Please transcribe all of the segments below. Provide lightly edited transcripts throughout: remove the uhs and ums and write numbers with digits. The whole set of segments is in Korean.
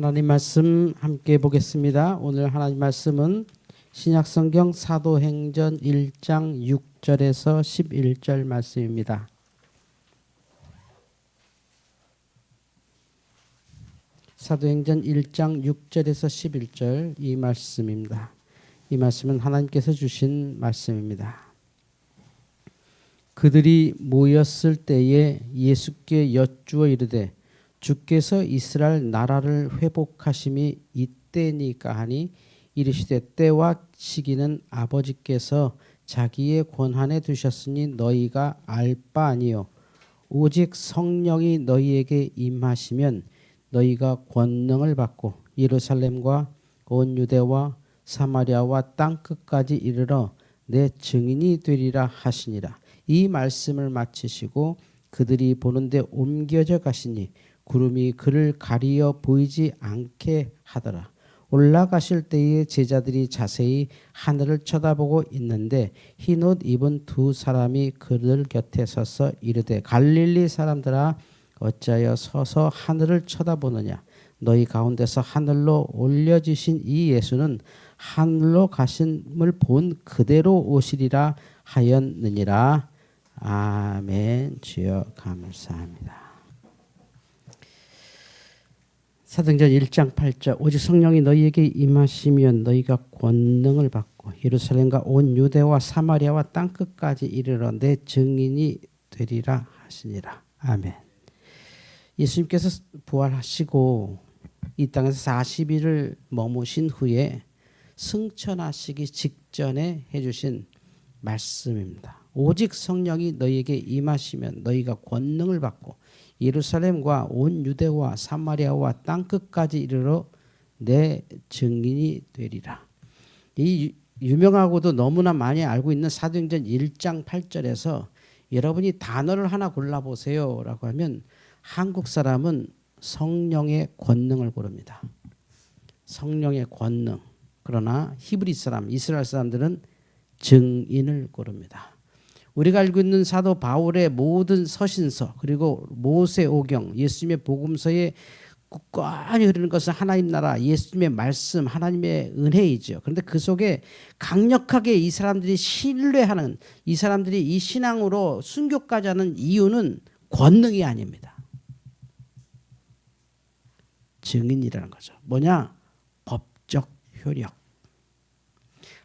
하나님 말씀 함께 보겠습니다. 오늘 하나님 말씀은 신약성경 사도행전 1장 6절에서 11절 말씀입니다. 사도행전 1장 6절에서 11절 이 말씀입니다. 이 말씀은 하나님께서 주신 말씀입니다. 그들이 모였을 때에 예수께 여쭈어 이르되 주께서 이스라엘 나라를 회복하심이 이때니까 하니 이르시되 때와 시기는 아버지께서 자기의 권한에 두셨으니 너희가 알 바 아니요 오직 성령이 너희에게 임하시면 너희가 권능을 받고 예루살렘과 온 유대와 사마리아와 땅 끝까지 이르러 내 증인이 되리라 하시니라. 이 말씀을 마치시고 그들이 보는데 옮겨져 가시니 구름이 그를 가리어 보이지 않게 하더라. 올라가실 때에 제자들이 자세히 하늘을 쳐다보고 있는데 흰옷 입은 두 사람이 그들 곁에 서서 이르되 갈릴리 사람들아 어찌하여 서서 하늘을 쳐다보느냐. 너희 가운데서 하늘로 올려지신 이 예수는 하늘로 가심을 본 그대로 오시리라 하였느니라. 아멘. 주여 감사합니다. 사도행전 1장 8절 오직 성령이 너희에게 임하시면 너희가 권능을 받고 예루살렘과 온 유대와 사마리아와 땅끝까지 이르러 내 증인이 되리라 하시니라. 아멘. 예수님께서 부활하시고 이 땅에서 40일을 머무신 후에 승천하시기 직전에 해주신 말씀입니다. 오직 성령이 너희에게 임하시면 너희가 권능을 받고 예루살렘과 온 유대와 사마리아와 땅끝까지 이르러 내 증인이 되리라. 이 유명하고도 너무나 많이 알고 있는 사도행전 1장 8절에서 여러분이 단어를 하나 골라보세요 라고 하면 한국 사람은 성령의 권능을 고릅니다. 성령의 권능. 그러나 히브리 사람, 이스라엘 사람들은 증인을 고릅니다. 우리가 알고 있는 사도 바울의 모든 서신서 그리고 모세오경, 예수님의 복음서에 굳건히 흐르는 것은 하나님 나라, 예수님의 말씀, 하나님의 은혜이죠. 그런데 그 속에 강력하게 이 사람들이 신뢰하는, 이 사람들이 이 신앙으로 순교까지 하는 이유는 권능이 아닙니다. 증인이라는 거죠. 뭐냐? 법적 효력.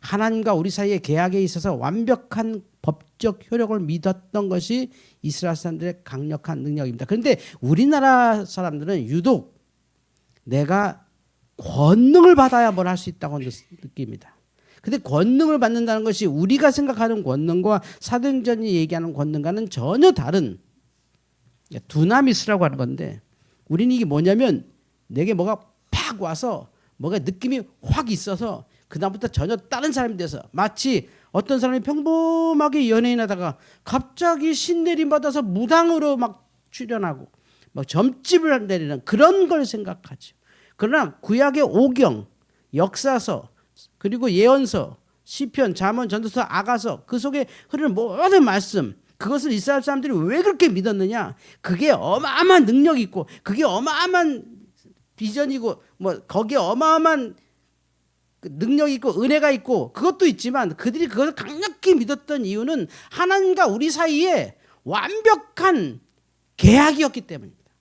하나님과 우리 사이의 계약에 있어서 완벽한 법적 효력을 믿었던 것이 이스라엘 사람들의 강력한 능력입니다. 그런데 우리나라 사람들은 유독 내가 권능을 받아야 뭘 할 수 있다고 느낍니다. 그런데 권능을 받는다는 것이 우리가 생각하는 권능과 사도행전이 얘기하는 권능과는 전혀 다른 두나미스라고 하는 건데 우리는 이게 뭐냐면 내게 뭐가 팍 와서 뭐가 느낌이 확 있어서 그다음부터 전혀 다른 사람이 돼서 마치 어떤 사람이 평범하게 연예인하다가 갑자기 신내림 받아서 무당으로 막 출연하고 막 점집을 내리는 그런 걸 생각하죠. 그러나 구약의 오경, 역사서 그리고 예언서, 시편, 잠언, 전도서, 아가서 그 속에 흐르는 모든 말씀 그것을 이스라엘 사람들이 왜 그렇게 믿었느냐? 그게 어마어마한 능력이 있고 그게 어마어마한 비전이고 뭐 거기에 어마어마한 능력이 있고 은혜가 있고 그것도 있지만 그들이 그것을 강력히 믿었던 이유는 하나님과 우리 사이에 완벽한 계약이었기 때문입니다.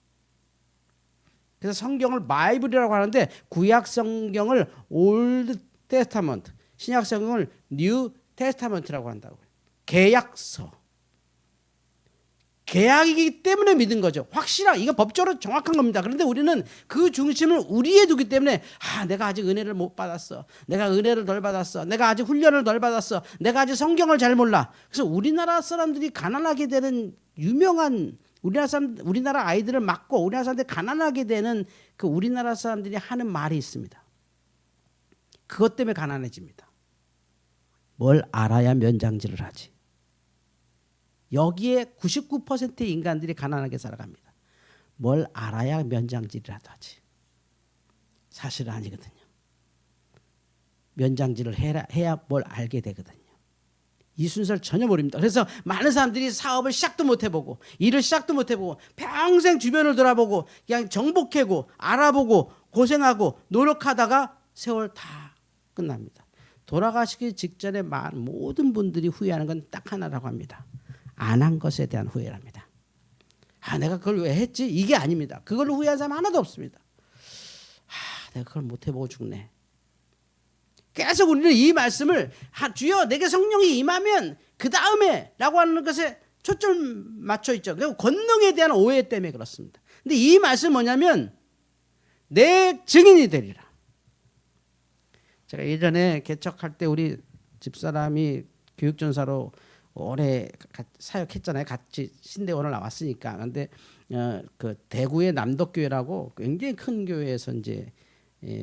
그래서 성경을 바이블이라고 하는데 구약 성경을 올드 테스타먼트, 신약 성경을 뉴 테스타먼트라고 한다고요. 계약서. 계약이기 때문에 믿은 거죠. 확실한 이거 법적으로 정확한 겁니다. 그런데 우리는 그 중심을 우리에 두기 때문에 내가 아직 은혜를 못 받았어. 내가 은혜를 덜 받았어. 내가 아직 훈련을 덜 받았어. 내가 아직 성경을 잘 몰라. 그래서 우리나라 사람들이 가난하게 되는 유명한 우리나라 아이들을 맡고 우리나라 사람들이 가난하게 되는 그 우리나라 사람들이 하는 말이 있습니다. 그것 때문에 가난해집니다. 뭘 알아야 면장질을 하지. 여기에 99%의 인간들이 가난하게 살아갑니다. 뭘 알아야 면장질이라도 하지. 사실은 아니거든요. 면장질을 해야 뭘 알게 되거든요. 이 순서를 전혀 모릅니다. 그래서 많은 사람들이 사업을 시작도 못 해보고 일을 시작도 못 해보고 평생 주변을 돌아보고 그냥 정복하고 알아보고 고생하고 노력하다가 세월 다 끝납니다. 돌아가시기 직전에 모든 분들이 후회하는 건 딱 하나라고 합니다. 안 한 것에 대한 후회랍니다. 내가 그걸 왜 했지? 이게 아닙니다. 그걸로 후회한 사람 하나도 없습니다. 내가 그걸 못 해보고 죽네. 계속 우리는 이 말씀을 주여 내게 성령이 임하면 그 다음에 라고 하는 것에 초점 맞춰 있죠. 그리고 권능에 대한 오해 때문에 그렇습니다. 근데 이 말씀은 뭐냐면 내 증인이 되리라. 제가 예전에 개척할 때 우리 집사람이 교육전사로 오래 사역했잖아요. 같이 신대원을 나왔으니까. 근데 그 대구의 남덕교회라고 굉장히 큰 교회에서 이제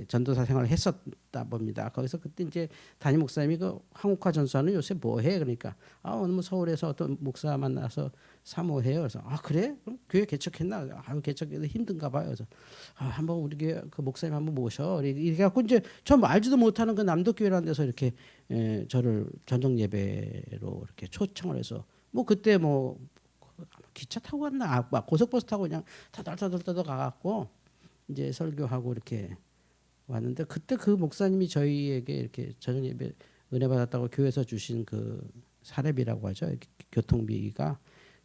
전도사 생활을 했었다 봅니다. 거기서 그때 이제 담임 목사님이 그 한국화 전수하는 요새 뭐 해? 그러니까 오늘 뭐 서울에서 어떤 목사 만나서 사모해요. 그래서 그래? 그럼 교회 개척했나? 개척해도 힘든가 봐요. 그래서 한번 우리 교회 그 목사님 한번 모셔. 이렇게 갖고 이제 전 알지도 못하는 그 남덕교회라는 데서 이렇게 저를 전정 예배로 이렇게 초청을 해서 뭐 그때 뭐 기차 타고 갔나? 고속버스 타고 그냥 타덜타덜 가갖고 이제 설교하고 이렇게 왔는데 그때 그 목사님이 저희에게 이렇게 저녁 예배 은혜 받았다고 교회에서 주신 그 사례비라고 하죠. 교통비가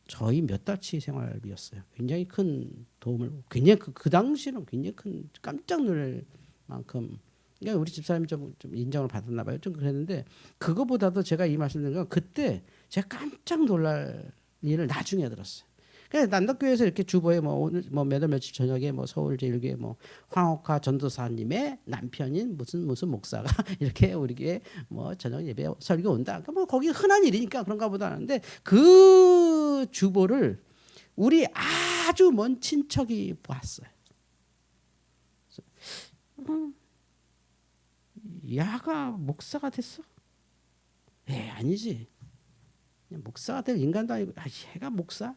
저희 몇 달치 생활비였어요. 굉장히 큰 도움을 굉장히 그 당시는 굉장히 큰 깜짝 놀랄 만큼 그러니까 우리 집사람이 좀 인정을 받았나 봐요. 좀 그랬는데 그거보다도 제가 이 말씀드린 건 그때 제가 깜짝 놀랄 일을 나중에 들었어요. 그래서 남덕교회에서 이렇게 주보에 뭐 오늘 뭐 몇월 며칠 저녁에 뭐 서울제일교회 뭐 황옥화 전도사님의 남편인 무슨 목사가 이렇게 우리 교회 뭐 저녁 예배 설교 온다. 그러니까 뭐 거기 흔한 일이니까 그런가 보다 하는데 그 주보를 우리 아주 먼 친척이 봤어요. 야가 목사가 됐어? 아니지. 목사가 될 인간도 아니고 얘가 목사?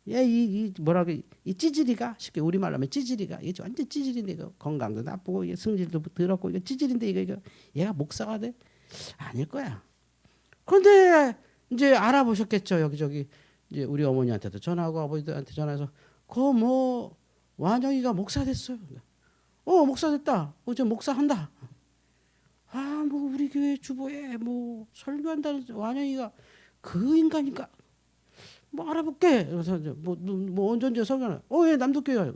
이 뭐라고 이 찌질이가 쉽게 우리말로 하면 찌질이가 이게 완전 찌질인데 이거 건강도 나쁘고 이게 승질도 더럽고 이거 찌질인데 이거 얘가 목사가 돼? 아닐 거야. 그런데 이제 알아보셨겠죠. 여기저기 이제 우리 어머니한테도 전화하고 아버지한테 전화해서 뭐 완영이가 목사 됐어요. 목사 됐다. 저 목사 한다. 뭐 우리 교회 주보에 뭐 설교한다는 완영이가 그 인간인가? 뭐 알아볼게. 그래서 뭐 언제 설교는 예 남덕교회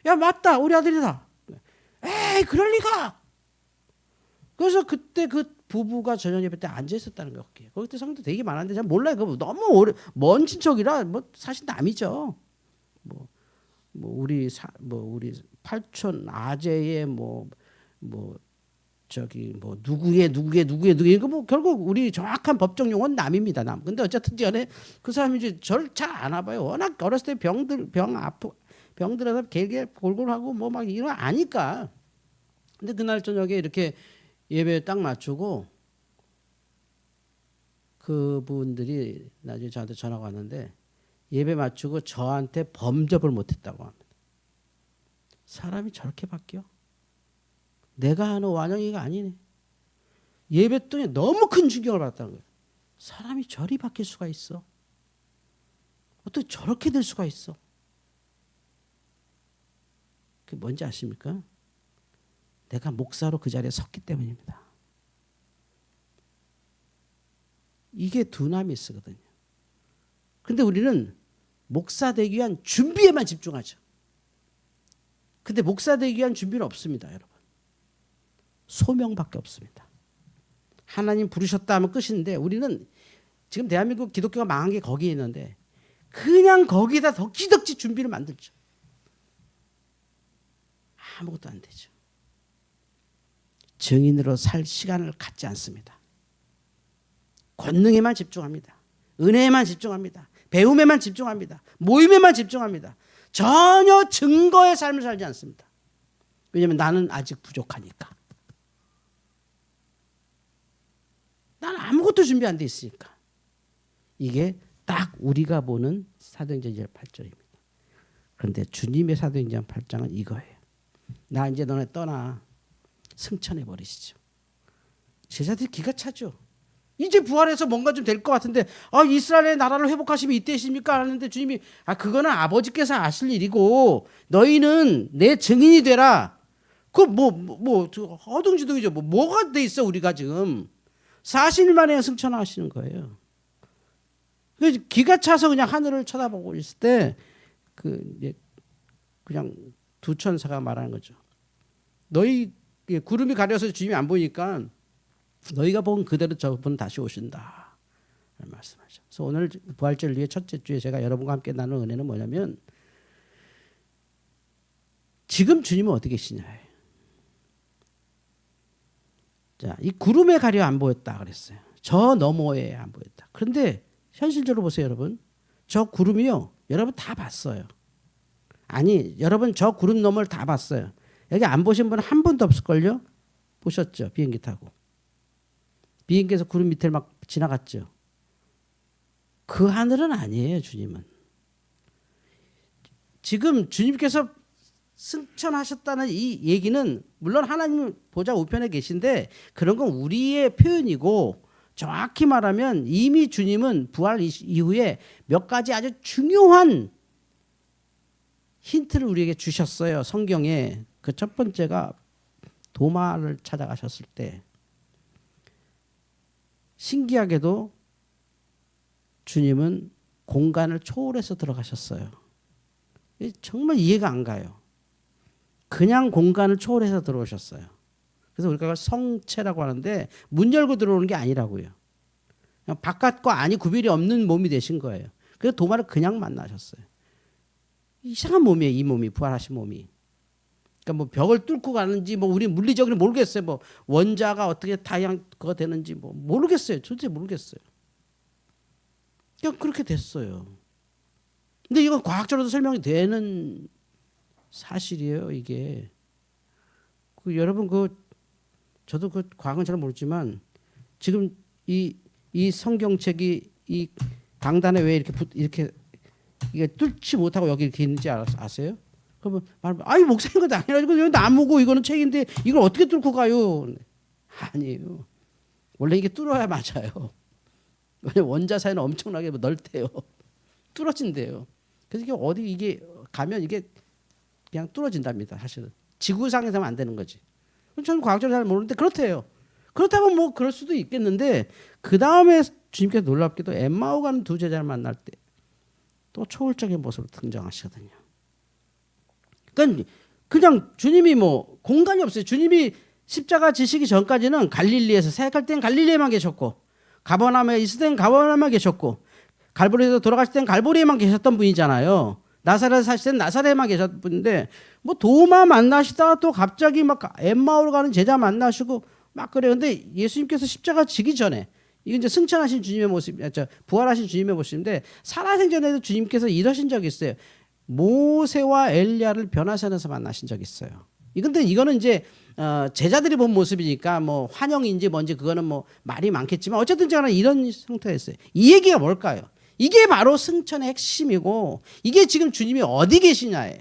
야 맞다 우리 아들이다. 그럴 리가. 그래서 그때 그 부부가 저녁 예배 때 앉아 있었다는 거예요. 거기 때 성도 되게 많았는데 잘 몰라요. 그거 너무 먼 친척이라 뭐 사실 남이죠. 뭐 우리 팔촌 아재의 뭐 저기 뭐 누구의 이거 뭐 결국 우리 정확한 법적 용어는 남입니다. 남. 근데 어쨌든 간에 그 사람이 이제 저를 잘 안 와봐요. 워낙 어렸을 때 병들어서 개개 골골하고 뭐 막 이런 거 아니까. 근데 그날 저녁에 이렇게 예배 딱 맞추고 그분들이 나중에 저한테 전화가 왔는데 예배 맞추고 저한테 범접을 못했다고 합니다. 사람이 저렇게 바뀌어? 내가 아는 완영이가 아니네. 예배 동에 너무 큰 충격을 받았다는 거예요. 사람이 저리 바뀔 수가 있어. 어떻게 저렇게 될 수가 있어. 그게 뭔지 아십니까? 내가 목사로 그 자리에 섰기 때문입니다. 이게 두나미스거든요. 그런데 우리는 목사 되기 위한 준비에만 집중하죠. 근데 목사 되기 위한 준비는 없습니다, 여러분. 소명밖에 없습니다. 하나님 부르셨다 하면 끝인데 우리는 지금 대한민국 기독교가 망한 게 거기에 있는데 그냥 거기다 덕지덕지 준비를 만들죠. 아무것도 안 되죠. 증인으로 살 시간을 갖지 않습니다. 권능에만 집중합니다. 은혜에만 집중합니다. 배움에만 집중합니다. 모임에만 집중합니다. 전혀 증거의 삶을 살지 않습니다. 왜냐하면 나는 아직 부족하니까. 나는 아무것도 준비 안 돼 있으니까. 이게 딱 우리가 보는 사도행전 2장 8절입니다. 그런데 주님의 사도행전 8장은 이거예요. 나 이제 너네 떠나. 승천해 버리시죠. 제자들이 기가 차죠. 이제 부활해서 뭔가 좀 될 것 같은데 이스라엘의 나라를 회복하시면 이때십니까? 하는데 주님이 그거는 아버지께서 아실 일이고 너희는 내 증인이 되라. 그뭐 허둥지둥이죠. 뭐가 돼 있어 우리가 지금 40일 만에 승천하시는 거예요. 그래서 기가 차서 그냥 하늘을 쳐다보고 있을 때 그냥 두 천사가 말하는 거죠. 너희 구름이 가려서 주님이 안 보이니까 너희가 본 그대로 저분 다시 오신다. 말씀하죠. 그래서 오늘 부활절 위에 첫째 주에 제가 여러분과 함께 나눈 은혜는 뭐냐면 지금 주님은 어디 계시냐예요. 자, 이 구름에 가려 안 보였다 그랬어요. 저 너머에 안 보였다. 그런데 현실적으로 보세요, 여러분. 저 구름이요, 여러분 다 봤어요. 아니, 여러분 저 구름 너머를 다 봤어요. 여기 안 보신 분 한 분도 없을걸요? 보셨죠? 비행기 타고. 비행기에서 구름 밑을 막 지나갔죠. 그 하늘은 아니에요, 주님은. 지금 주님께서 승천하셨다는 이 얘기는 물론 하나님 보좌 우편에 계신데 그런 건 우리의 표현이고 정확히 말하면 이미 주님은 부활 이후에 몇 가지 아주 중요한 힌트를 우리에게 주셨어요. 성경에. 그 첫 번째가 도마를 찾아가셨을 때 신기하게도 주님은 공간을 초월해서 들어가셨어요. 정말 이해가 안 가요. 그냥 공간을 초월해서 들어오셨어요. 그래서 우리가 성체라고 하는데 문 열고 들어오는 게 아니라고요. 그냥 바깥과 안이 구별이 없는 몸이 되신 거예요. 그래서 도마를 그냥 만나셨어요. 이상한 몸이에요. 이 몸이 부활하신 몸이. 그러니까 뭐 벽을 뚫고 가는지 뭐 우리 물리적으로 모르겠어요. 뭐 원자가 어떻게 다양가 되는지 뭐 모르겠어요. 도대체 모르겠어요. 그냥 그렇게 됐어요. 근데 이건 과학적으로도 설명이 되는 사실이에요, 이게. 여러분 저도 과학은 잘 모르지만 지금 이 성경책이 이 강단에 왜 이렇게 이게 뚫지 못하고 여기 이렇게 있는지 아세요? 그러면 아니 목사님 것도 아니라 이거 나무고 이거는 책인데 이걸 어떻게 뚫고 가요? 아니에요. 원래 이게 뚫어야 맞아요. 원자 사이는 엄청나게 넓대요. 뚫어진대요. 그래서 이게 가면 이게 그냥 뚫어진답니다. 사실은 지구상에서만 안 되는 거지. 저는 과학적으로 잘 모르는데 그렇대요. 그렇다면 뭐 그럴 수도 있겠는데 그 다음에 주님께서 놀랍게도 엠마오 가는 두 제자를 만날 때 또 초월적인 모습으로 등장하시거든요. 그러니까 그냥 주님이 뭐 공간이 없어요. 주님이 십자가 지시기 전까지는 갈릴리에서 사역할 때는 갈릴리에만 계셨고 가버나움에 있을 때는 가버나움에 계셨고 갈보리에서 돌아가실 때는 갈보리에만 계셨던 분이잖아요. 나사렛에 사실 때는 나사렛에만 계셨던 분인데 뭐 도마 만나시다가 또 갑자기 막 엠마오로 가는 제자 만나시고 막 그래요. 근데 예수님께서 십자가 지기 전에 이건 이제 승천하신 주님의 모습, 부활하신 주님의 모습인데 살아생전에도 주님께서 이러신 적이 있어요. 모세와 엘리야를 변화산에서 만나신 적이 있어요. 근데 이거는 이제 제자들이 본 모습이니까 뭐 환영인지 뭔지 그거는 뭐 말이 많겠지만 어쨌든 저는 이런 상태였어요. 이 얘기가 뭘까요? 이게 바로 승천의 핵심이고 이게 지금 주님이 어디 계시냐예요.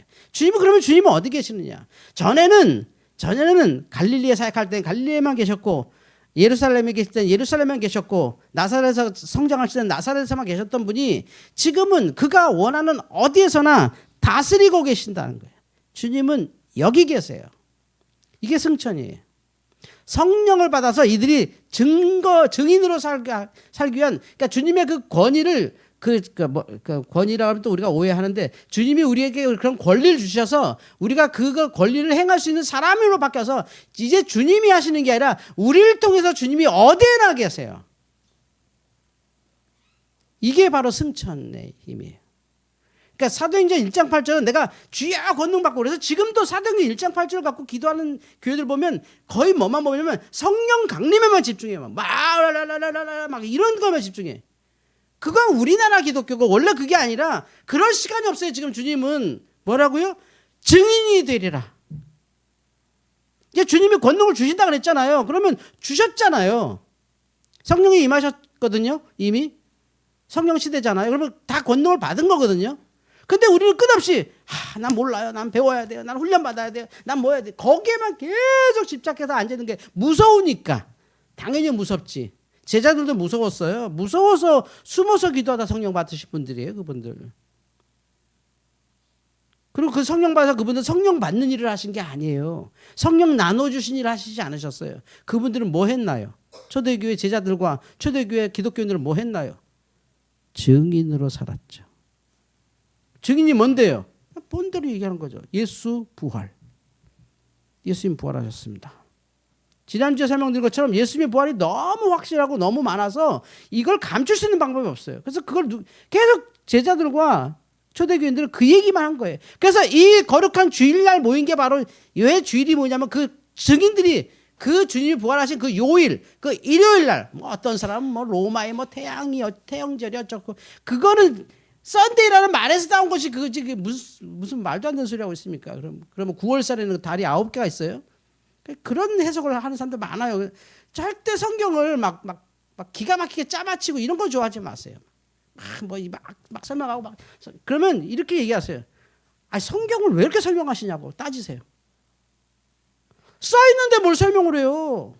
그러면 주님은 어디 계시느냐? 전에는 갈릴리에 사역할 때는 갈릴리에만 계셨고 예루살렘에 계실 때는 예루살렘에만 계셨고 나사렛에서 성장하실 때는 나사렛에만 계셨던 분이 지금은 그가 원하는 어디에서나 다스리고 계신다는 거예요. 주님은 여기 계세요. 이게 승천이에요. 성령을 받아서 이들이 증인으로 살기 위한 그러니까 주님의 그 권위를 권위라고 하면 또 우리가 오해하는데 주님이 우리에게 그런 권리를 주셔서 우리가 그 권리를 행할 수 있는 사람으로 바뀌어서 이제 주님이 하시는 게 아니라 우리를 통해서 주님이 어디에나 계세요. 이게 바로 승천의 힘이에요. 그러니까 사도행전 1장 8절은 내가 주야 권능 받고 그래서 지금도 사도행전 1장 8절을 갖고 기도하는 교회들 보면 거의 뭐만 보냐면 성령 강림에만 집중해요. 막 이런 거만 집중해. 그건 우리나라 기독교고 원래 그게 아니라 그럴 시간이 없어요. 지금 주님은 뭐라고요? 증인이 되리라. 이제 주님이 권능을 주신다 그랬잖아요. 그러면 주셨잖아요. 성령이 임하셨거든요. 이미 성령 시대잖아요. 그러면 다 권능을 받은 거거든요. 근데 우리는 끝없이 난 몰라요. 난 배워야 돼요. 난 훈련 받아야 돼요. 난 뭐 해야 돼요. 거기에만 계속 집착해서 앉아있는 게 무서우니까. 당연히 무섭지. 제자들도 무서웠어요. 무서워서 숨어서 기도하다 성령 받으신 분들이에요. 그분들. 그리고 그 성령 받아서 그분은 성령 받는 일을 하신 게 아니에요. 성령 나눠주신 일을 하시지 않으셨어요. 그분들은 뭐 했나요? 초대교회 제자들과 초대교회 기독교인들은 뭐 했나요? 증인으로 살았죠. 증인이 뭔데요? 본대로 얘기하는 거죠. 예수 부활. 예수님 부활하셨습니다. 지난주에 설명드린 것처럼 예수님의 부활이 너무 확실하고 너무 많아서 이걸 감출 수 있는 방법이 없어요. 그래서 그걸 계속 제자들과 초대교인들은 그 얘기만 한 거예요. 그래서 이 거룩한 주일날 모인 게 바로 왜 주일이 뭐냐면 그 증인들이 그 주님이 부활하신 그 요일, 그 일요일날 뭐 어떤 사람은 뭐 로마의 뭐 태영절이 어쩌고 그거는 썬데이라는 말에서 나온 것이 그게 무슨 말도 안 되는 소리 하고 있습니까? 그러면 9월살에는 달이 9개가 있어요. 그런 해석을 하는 사람들 많아요. 절대 성경을 막 기가 막히게 짜맞히고 이런 거 좋아하지 마세요. 막 설명하고 그러면 이렇게 얘기하세요. 아니 성경을 왜 이렇게 설명하시냐고 따지세요. 써 있는데 뭘 설명을 해요?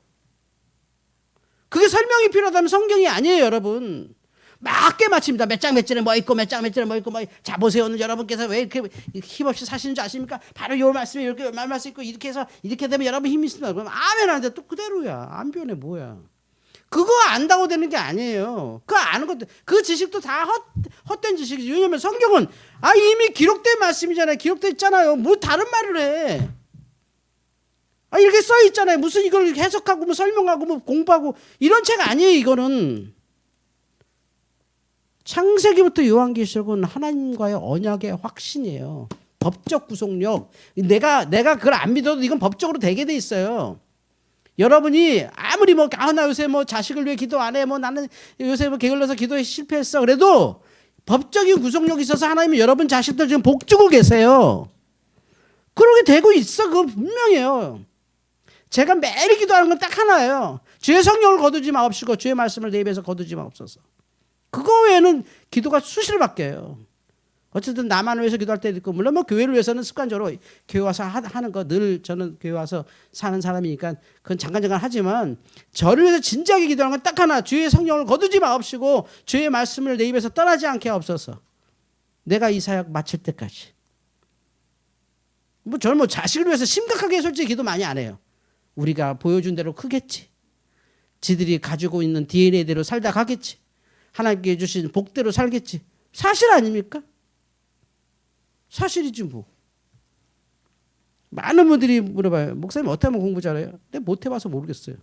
그게 설명이 필요하다면 성경이 아니에요, 여러분. 막 깨맞춥니다. 몇 장 몇 절에 뭐 있고 몇 장 몇 절에 뭐 있고 자 보세요. 오늘 여러분께서 왜 이렇게 힘없이 사시는 줄 아십니까? 바로 요 말씀에 이렇게 요 말씀 있고 이렇게 해서 이렇게 되면 여러분 힘이 있습니다. 그럼 아멘 하는데 또 그대로야. 안 변해 뭐야. 그거 안다고 되는 게 아니에요. 그거 아는 것도 그 지식도 다 헛된 지식이지. 왜냐하면 성경은 이미 기록된 말씀이잖아요. 기록돼 있잖아요. 뭐 다른 말을 해. 이렇게 써 있잖아요. 무슨 이걸 해석하고 뭐 설명하고 뭐 공부하고 이런 책 아니에요. 이거는 창세기부터 요한계시록은 하나님과의 언약의 확신이에요. 법적 구속력. 내가 그걸 안 믿어도 이건 법적으로 되게 돼 있어요. 여러분이 아무리 나 요새 자식을 위해 기도 안 해. 나는 요새 게을러서 기도에 실패했어. 그래도 법적인 구속력이 있어서 하나님이 여러분 자식들 지금 복 주고 계세요. 그렇게 되고 있어. 그거 분명해요. 제가 매일 기도하는 건 딱 하나예요. 주의 성령을 거두지 마옵시고 주의 말씀을 내 입에서 거두지 마옵소서. 그거 외에는 기도가 수시로 바뀌어요. 어쨌든 나만 위해서 기도할 때도 있고 물론 교회를 위해서는 습관적으로 교회 와서 하는 거 늘 저는 교회 와서 사는 사람이니까 그건 잠깐 하지만 저를 위해서 진지하게 기도하는 건 딱 하나. 주의 성령을 거두지 마옵시고 주의 말씀을 내 입에서 떠나지 않게 하옵소서. 내가 이 사역 마칠 때까지. 저는 자식을 위해서 심각하게 솔직히 기도 많이 안 해요. 우리가 보여준 대로 크겠지. 지들이 가지고 있는 DNA대로 살다 가겠지. 하나님께 주신 복대로 살겠지. 사실 아닙니까? 사실이지 뭐. 많은 분들이 물어봐요. 목사님 어떻게 하면 공부 잘해요? 내가 못 해봐서 모르겠어요.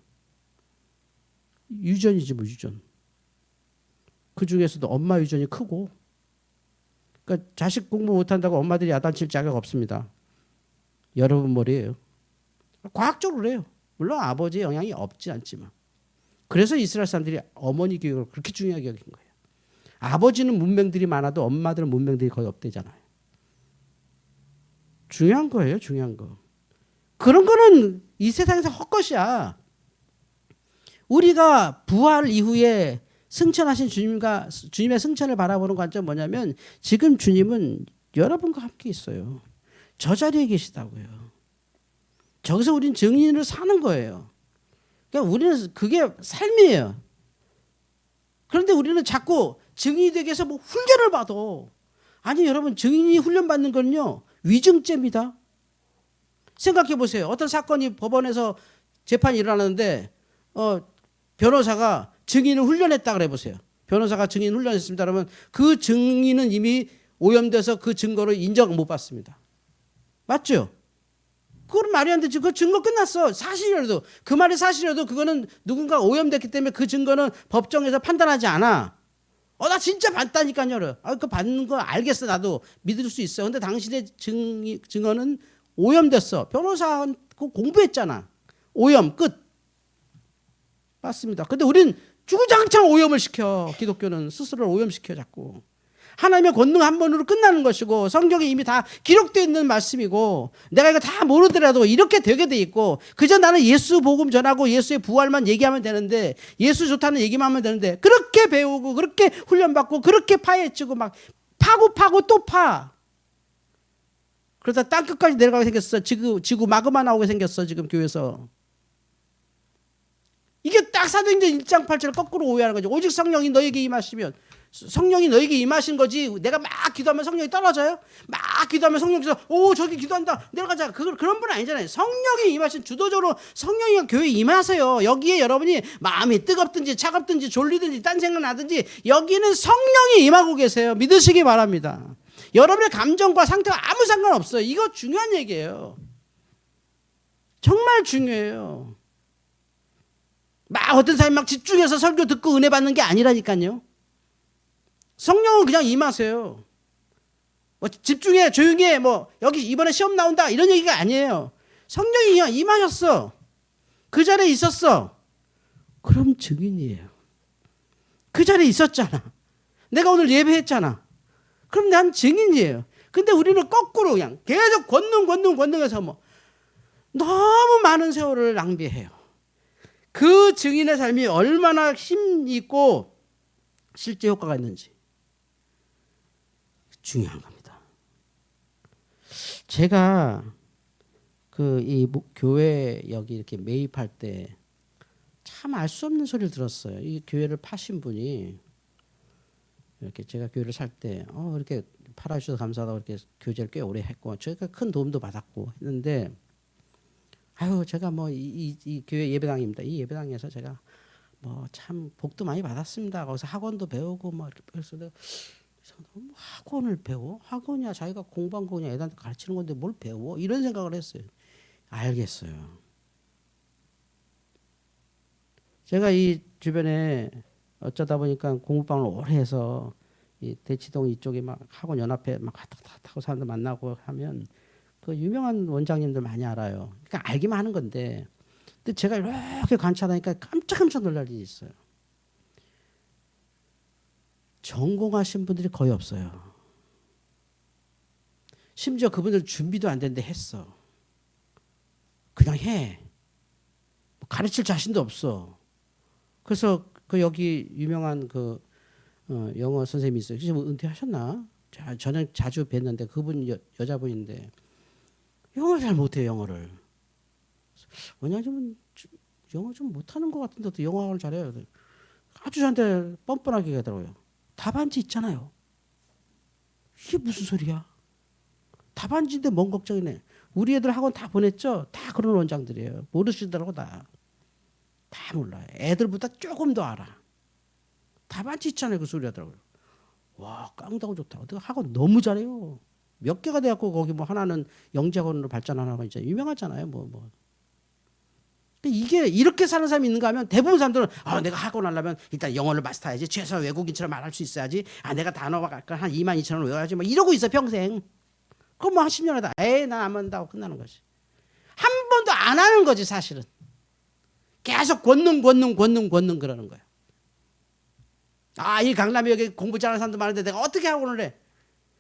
유전이지 뭐 유전. 그중에서도 엄마 유전이 크고 그러니까 자식 공부 못한다고 엄마들이 야단칠 자격 없습니다. 여러분 머리예요. 과학적으로 그래요. 물론 아버지의 영향이 없지 않지만. 그래서 이스라엘 사람들이 어머니 교육을 그렇게 중요하게 여긴 거예요. 아버지는 문맹들이 많아도 엄마들은 문맹들이 거의 없대잖아요. 중요한 거예요. 중요한 거. 그런 거는 이 세상에서 헛것이야. 우리가 부활 이후에 승천하신 주님의 승천을 바라보는 관점은 뭐냐면 지금 주님은 여러분과 함께 있어요. 저 자리에 계시다고요. 저기서 우린 증인으로 사는 거예요. 그러니까 우리는 그게 삶이에요. 그런데 우리는 자꾸 증인이 되기 위해서 훈련을 받아. 아니 여러분 증인이 훈련받는 건요. 위증죄입니다. 생각해 보세요. 어떤 사건이 법원에서 재판이 일어나는데 변호사가 증인을 훈련했다 그래 보세요. 변호사가 증인 훈련했습니다. 그러면 그 증인은 이미 오염돼서 그 증거를 인정 못 받습니다. 맞죠? 그건 말이 안 되지. 그 증거 끝났어. 사실이라도. 그 말이 사실이라도 그거는 누군가 오염됐기 때문에 그 증거는 법정에서 판단하지 않아. 나 진짜 봤다니까요. 그 받는 거 알겠어. 나도 믿을 수 있어. 근데 당신의 증거는 오염됐어. 변호사 공부했잖아. 오염 끝. 맞습니다. 근데 우린 주구장창 오염을 시켜. 기독교는 스스로를 오염시켜 자꾸. 하나님의 권능 한 번으로 끝나는 것이고 성경에 이미 다 기록되어 있는 말씀이고 내가 이거 다 모르더라도 이렇게 되게 돼 있고 그저 나는 예수 복음 전하고 예수의 부활만 얘기하면 되는데 예수 좋다는 얘기만 하면 되는데 그렇게 배우고 그렇게 훈련받고 그렇게 파헤치고 막 파고 또 파. 그러다 땅끝까지 내려가게 생겼어. 지구 마그마 나오게 생겼어. 지금 교회에서. 이게 딱 사도행전 1장 8절을 거꾸로 오해하는 거죠. 오직 성령이 너에게 임하시면 성령이 너에게 임하신 거지. 내가 막 기도하면 성령이 떨어져요? 막 기도하면 성령께서 오 저기 기도한다 내려가자. 그런 분 아니잖아요. 성령이 임하신 주도적으로 성령이 교회에 임하세요. 여기에 여러분이 마음이 뜨겁든지 차갑든지 졸리든지 딴 생각 나든지 여기는 성령이 임하고 계세요. 믿으시기 바랍니다. 여러분의 감정과 상태와 아무 상관없어요. 이거 중요한 얘기예요. 정말 중요해요. 막 어떤 사람이 막 집중해서 설교 듣고 은혜 받는 게 아니라니까요. 성령은 그냥 임하세요. 뭐 집중해 조용히 해 뭐 여기 이번에 시험 나온다 이런 얘기가 아니에요. 성령이 그냥 임하셨어. 그 자리에 있었어. 그럼 증인이에요. 그 자리에 있었잖아. 내가 오늘 예배했잖아. 그럼 난 증인이에요. 근데 우리는 거꾸로 그냥 계속 권능해서 뭐 너무 많은 세월을 낭비해요. 그 증인의 삶이 얼마나 힘있고 실제 효과가 있는지 중요한 겁니다. 제가 이 교회 여기 이렇게 매입할 때 참 알 수 없는 소리를 들었어요. 이 교회를 파신 분이 이렇게 제가 교회를 살 때 이렇게 팔아주셔서 감사하다고 이렇게 교제를 꽤 오래 했고 저희가 큰 도움도 받았고 했는데 제가 뭐 이 교회 예배당입니다. 이 예배당에서 제가 뭐 참 복도 많이 받았습니다. 거기서 학원도 배우고 뭐 이렇게 그래서 내가 학원을 배워? 학원이야 자기가 공부한 거 그냥 애들한테 가르치는 건데 뭘 배워? 이런 생각을 했어요. 알겠어요. 제가 이 주변에 어쩌다 보니까 공부방을 오래 해서 이 대치동 이쪽에 막 학원 연합회 막 왔다 갔다 하고 사람들 만나고 하면 그 유명한 원장님들 많이 알아요. 그러니까 알기만 하는 건데, 근데 제가 이렇게 관찰하니까 깜짝 놀랄 일이 있어요. 전공하신 분들이 거의 없어요. 심지어 그분들 준비도 안 됐는데 했어. 그냥 해. 가르칠 자신도 없어. 그래서 그 여기 유명한 영어 선생님이 있어요. 지금 은퇴하셨나? 저는 자주 뵀는데 그분 여자분인데 영어를 잘 못해요. 영어를. 원장님은 영어 좀 못하는 것 같은데 또 영어를 잘해요. 아주 저한테 뻔뻔하게 하더라고요. 답안지 있잖아요. 이게 무슨 소리야? 답안지인데 뭔 걱정이네. 우리 애들 학원 다 보냈죠? 다 그런 원장들이에요. 모르시더라고 다 몰라요. 애들보다 조금 더 알아. 답안지 있잖아요. 그 소리 하더라고요. 와 깡다고 좋다. 어떻게 학원 너무 잘해요. 몇 개가 돼갖고 거기 뭐 하나는 영재학원으로 발전하는 건 진짜 유명하잖아요. 뭐. 이게 이렇게 사는 사람이 있는가 하면 대부분 사람들은 내가 학원 하려면 일단 영어를 마스터해야지. 최소한 외국인처럼 말할 수 있어야지. 내가 단어가 한 22,000원 외워야지. 뭐 이러고 있어 평생. 그럼 뭐 한 10년 하다 난 안 한다고 끝나는 거지. 한 번도 안 하는 거지 사실은. 계속 권능 그러는 거야. 이 강남에 여기 공부 잘하는 사람도 많은데 내가 어떻게 학원을 해?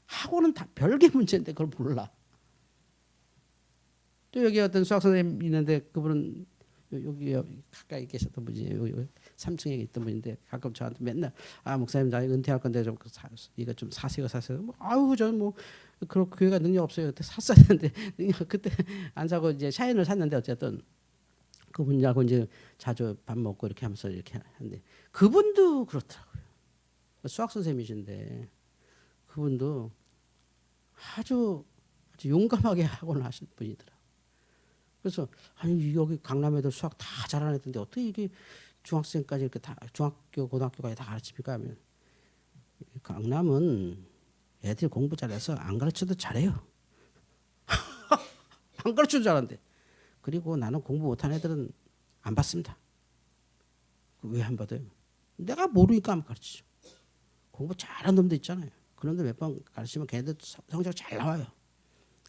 학원은 다 별개 문제인데 그걸 몰라. 또 여기 어떤 수학 선생님 있는데 그분은 여기 가까이 계셨던 분이에요. 여기 3층에 있던 분인데 가끔 저한테 맨날 목사님 나 은퇴할 건데 좀 이거 좀 사세요. 뭐, 저는 뭐 그런 교회가 능력 없어요. 그때 샀어야 되는데 그때 안 사고 이제 샤인을 샀는데 어쨌든 그분하고 이제 자주 밥 먹고 이렇게 하면서 이렇게 하는데 그분도 그렇더라고요. 수학 선생님이신데 그분도 아주 용감하게 학원을 하신 분이더라고요. 그래서 여기 강남에도 수학 다 잘하는 애들인데 어떻게 이게 중학생까지 이렇게 다 중학교 고등학교까지 다 가르칩니까 하면 강남은 애들 공부 잘해서 안 가르쳐도 잘해요. 안 가르쳐도 잘한대. 그리고 나는 공부 못하는 애들은 안 받습니다. 왜 안 받아요? 내가 모르니까 안 가르치죠. 공부 잘하는 놈도 있잖아요. 그런 놈들 몇 번 가르치면 걔네들 성적 잘 나와요.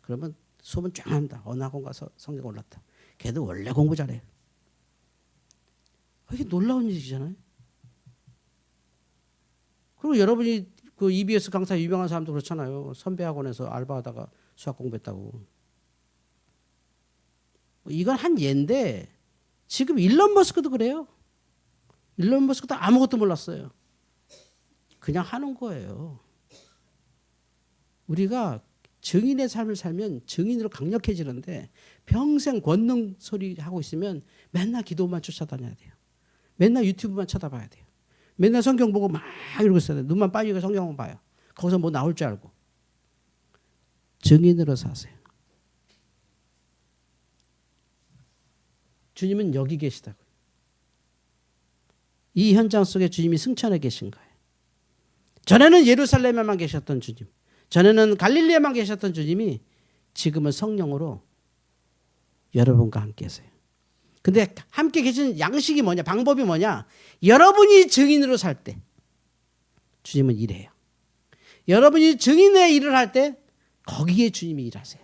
그러면 소문 쫙 합니다. 어느 학원 가서 성적 올랐다. 걔들 원래 공부 잘해요. 이게 놀라운 일이잖아요. 그리고 여러분이 그 EBS 강사 유명한 사람도 그렇잖아요. 선배 학원에서 알바하다가 수학 공부했다고. 이건 한 예인데 지금 일론 머스크도 그래요. 일론 머스크도 아무것도 몰랐어요. 그냥 하는 거예요. 우리가 증인의 삶을 살면 증인으로 강력해지는데 평생 권능 소리 하고 있으면 맨날 기도만 쫓아다녀야 돼요. 맨날 유튜브만 쳐다봐야 돼요. 맨날 성경 보고 막 이러고 있어야 돼. 눈만 빠지고 성경만 봐요. 거기서 뭐 나올 줄 알고. 증인으로 사세요. 주님은 여기 계시다고요. 이 현장 속에 주님이 승천해 계신 거예요. 전에는 예루살렘에만 계셨던 주님, 전에는 갈릴리에만 계셨던 주님이 지금은 성령으로 여러분과 함께 계세요. 근데 함께 계신 양식이 뭐냐, 방법이 뭐냐? 여러분이 증인으로 살 때 주님은 일해요. 여러분이 증인의 일을 할 때 거기에 주님이 일하세요.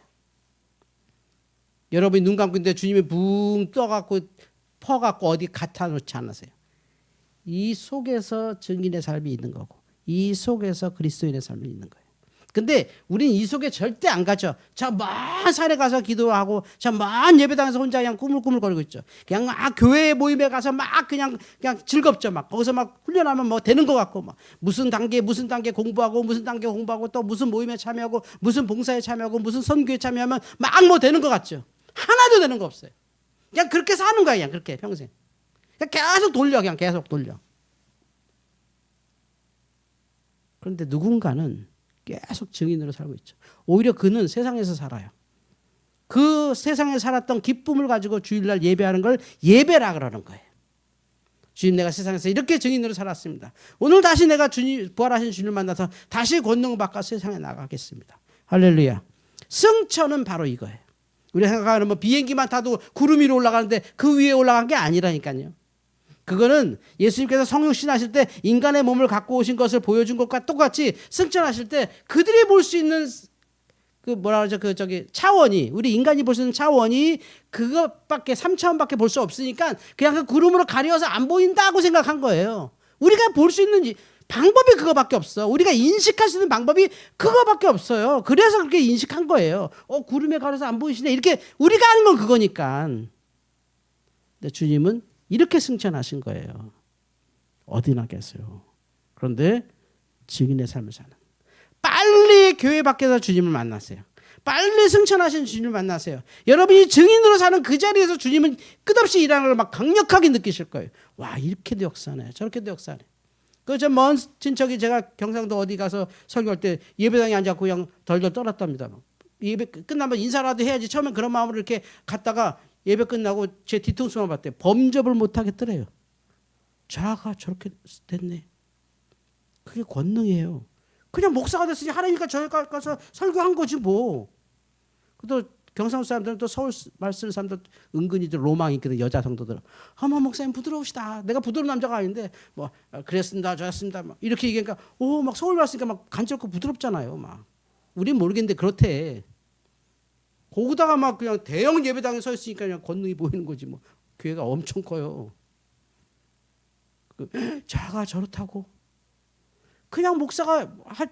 여러분이 눈 감고 있는데 주님이 붕 떠갖고 퍼갖고 어디 갖다 놓지 않으세요. 이 속에서 증인의 삶이 있는 거고, 이 속에서 그리스도인의 삶이 있는 거예요. 근데 우리는 이 속에 절대 안 가죠. 저 먼 산에 가서 기도하고 저 먼 예배당에서 혼자 그냥 꾸물꾸물거리고 있죠. 그냥 막 교회 모임에 가서 막 그냥 즐겁죠. 막 거기서 막 훈련하면 뭐 되는 것 같고, 막 무슨 단계 공부하고 무슨 단계 공부하고 또 무슨 모임에 참여하고 무슨 봉사에 참여하고 무슨 선교에 참여하면 막 뭐 되는 것 같죠. 하나도 되는 거 없어요. 그냥 그렇게 사는 거야. 그냥 그렇게 평생. 그냥 계속 돌려. 그냥 계속 돌려. 그런데 누군가는 계속 증인으로 살고 있죠. 오히려 그는 세상에서 살아요. 그 세상에 살았던 기쁨을 가지고 주일날 예배하는 걸 예배라 그러는 거예요. 주님, 내가 세상에서 이렇게 증인으로 살았습니다. 오늘 다시 내가 주님, 부활하신 주님을 만나서 다시 권능을 받고 세상에 나가겠습니다. 할렐루야. 승천은 바로 이거예요. 우리가 생각하는 뭐 비행기만 타도 구름 위로 올라가는데 그 위에 올라간 게 아니라니까요. 그거는 예수님께서 성육신 하실 때 인간의 몸을 갖고 오신 것을 보여준 것과 똑같이 승천하실 때 그들이 볼 수 있는 그 뭐라 그러죠? 차원이, 우리 인간이 볼 수 있는 차원이 그것밖에 3차원밖에 볼 수 없으니까 그냥 그 구름으로 가려서 안 보인다고 생각한 거예요. 우리가 볼 수 있는 방법이 그거밖에 없어. 우리가 인식할 수 있는 방법이 그거밖에 없어요. 그래서 그렇게 인식한 거예요. 구름에 가려서 안 보이시네. 이렇게 우리가 아는 건 그거니까. 근데 주님은 이렇게 승천하신 거예요. 어디나 계세요. 그런데 증인의 삶을 사는. 빨리 교회 밖에서 주님을 만나세요. 빨리 승천하신 주님을 만나세요. 여러분이 증인으로 사는 그 자리에서 주님은 끝없이 일하는 걸 막 강력하게 느끼실 거예요. 와, 이렇게도 역사네. 저렇게도 역사네. 저 먼 친척이 제가 경상도 어디 가서 설교할 때 예배당에 앉아서 그냥 덜덜 떨었답니다. 예배 끝나면 인사라도 해야지. 처음엔 그런 마음으로 이렇게 갔다가 예배 끝나고 제 뒤통수만 봤대요. 범접을 못 하겠더래요. 자가 저렇게 됐네. 그게 권능이에요. 그냥 목사가 됐으니 하나님과 저희 가서 설교한 거지 뭐. 또 경상도 사람들은 또 서울 말 쓰는 사람들 은근히 로망이 있거든. 여자 성도들. 어머 목사님 부드러우시다. 내가 부드러운 남자가 아닌데 뭐 그랬습니다 저랬습니다 막 이렇게 얘기하니까 막 서울 말 쓰니까 막 간지럽고 부드럽잖아요. 막 우린 모르겠는데 그렇대. 거기다가 막 그냥 대형 예배당에 서 있으니까 그냥 권능이 보이는 거지 뭐. 교회가 엄청 커요. 자가 저렇다고. 그냥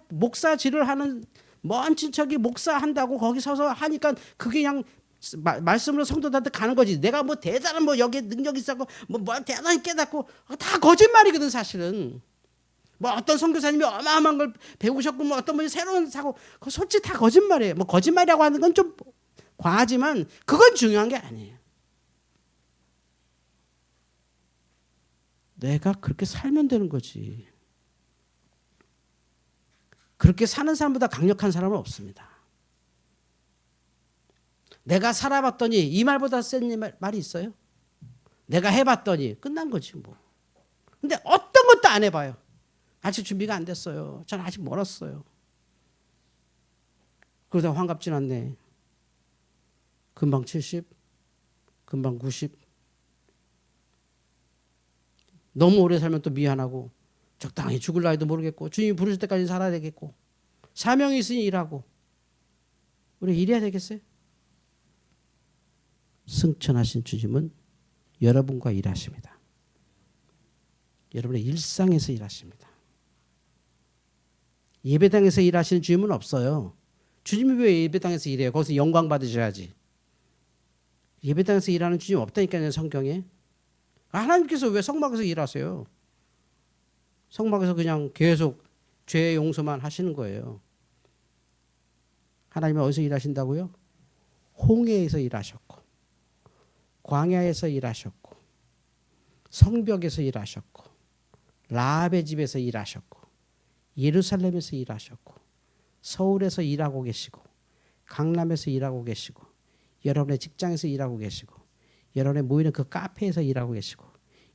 목사질을 하는 먼 친척이 목사한다고 거기 서서 하니까 그게 그냥 말씀으로 성도들한테 가는 거지. 내가 뭐 대단한 뭐 여기에 능력이 있었고 뭐 대단히 깨닫고 다 거짓말이거든 사실은. 뭐 어떤 선교사님이 어마어마한 걸 배우셨고 뭐 어떤 분이 새로운 사고 그 솔직히 다 거짓말이에요. 뭐 거짓말이라고 하는 건 좀 과하지만 그건 중요한 게 아니에요. 내가 그렇게 살면 되는 거지. 그렇게 사는 사람보다 강력한 사람은 없습니다. 내가 살아봤더니 이 말보다 센 말이 있어요? 내가 해봤더니 끝난 거지 뭐. 근데 어떤 것도 안 해봐요. 아직 준비가 안 됐어요. 저는 아직 멀었어요. 그러다 환갑 지났네. 금방 70, 금방 90. 너무 오래 살면 또 미안하고 적당히 죽을 나이도 모르겠고 주님이 부르실 때까지 살아야 되겠고 사명이 있으니 일하고 우리 일해야 되겠어요? 승천하신 주님은 여러분과 일하십니다. 여러분의 일상에서 일하십니다. 예배당에서 일하시는 주님은 없어요. 주님이 왜 예배당에서 일해요? 거기서 영광 받으셔야지. 예배당에서 일하는 주님 없다니까요. 성경에. 하나님께서 왜 성막에서 일하세요? 성막에서 그냥 계속 죄 용서만 하시는 거예요. 하나님은 어디서 일하신다고요? 홍해에서 일하셨고 광야에서 일하셨고 성벽에서 일하셨고 라합의 집에서 일하셨고 예루살렘에서 일하셨고 서울에서 일하고 계시고 강남에서 일하고 계시고 여러분의 직장에서 일하고 계시고 여러분의 모이는 그 카페에서 일하고 계시고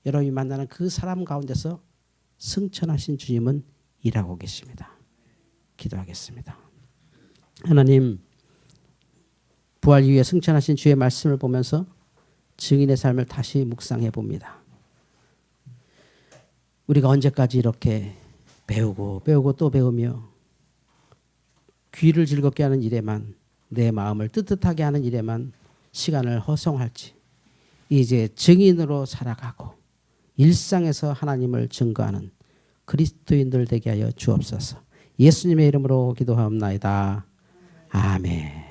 여러분이 만나는 그 사람 가운데서 승천하신 주님은 일하고 계십니다. 기도하겠습니다. 하나님, 부활 이후에 승천하신 주의 말씀을 보면서 증인의 삶을 다시 묵상해 봅니다. 우리가 언제까지 이렇게 배우고 또 배우며 귀를 즐겁게 하는 일에만, 내 마음을 뜨뜻하게 하는 일에만 시간을 허송할지, 이제 증인으로 살아가고 일상에서 하나님을 증거하는 그리스도인들 되게 하여 주옵소서. 예수님의 이름으로 기도하옵나이다. 아멘.